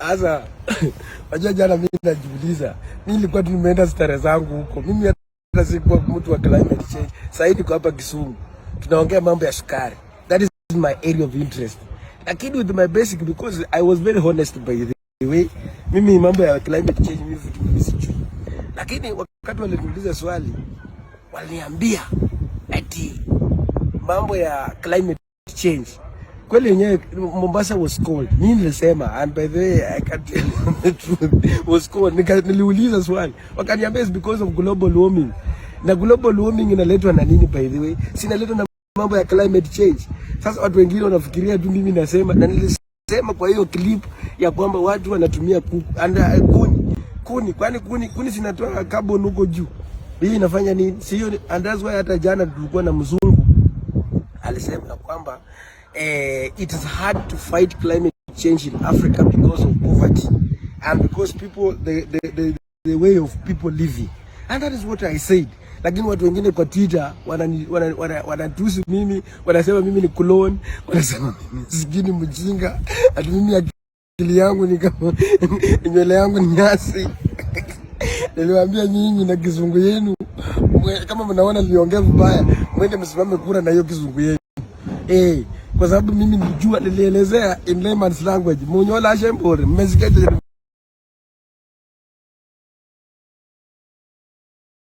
Asa wajua jana mimi najiuliza. Mimi nilikuwa tu nimeenda stare zangu huko. Mimi hata sikuwa mtu wa climate change. Sasa hivi kwa hapa Kizungu tunaongea mambo ya sukari. That is my area of interest. Lakini with my basic, because I was very honest by the way. Mimi mambo ya climate change mimi sijui. Lakini wakati waliniuliza swali waliniambia ati mambo ya climate change kweli yenyewe Mombasa was cold. Mimi nilisema, and by the way I can't tell you the truth, was cold. Niliuliza swali wakaniambia it's because of global warming. Na global warming inaletwa na nini by the way? Sinaletwa na mambo ya climate change. Sasa watu wengine wanafikiria tu mimi nasema, na nilisema kwa hiyo clip ya kwamba watu wanatumia kuni. Kwani kuni zinatoa carbon huko juu. Hii inafanya nini? Sio, and that's why hata jana tulikuwa na mzungu alisema kwamba it is hard to fight climate change in Africa because of poverty and because people the way of people living, and that is what I said. Lakini watu wengine kwa Twitter wanatusi mimi, wanasema mimi ni clone, wanasema mimi sijui mjinga, ati mimi akili yangu ni kama nywele yangu ni Nyasi. Niliwaambia nyinyi na Kizungu yenu, kama mnaona niliongea vibaya, mwende msimame Kura na hiyo Kizungu yenu. Kwa sababu mimi nilijua, nilielezea in layman's language. Munyola shembore, mmesikia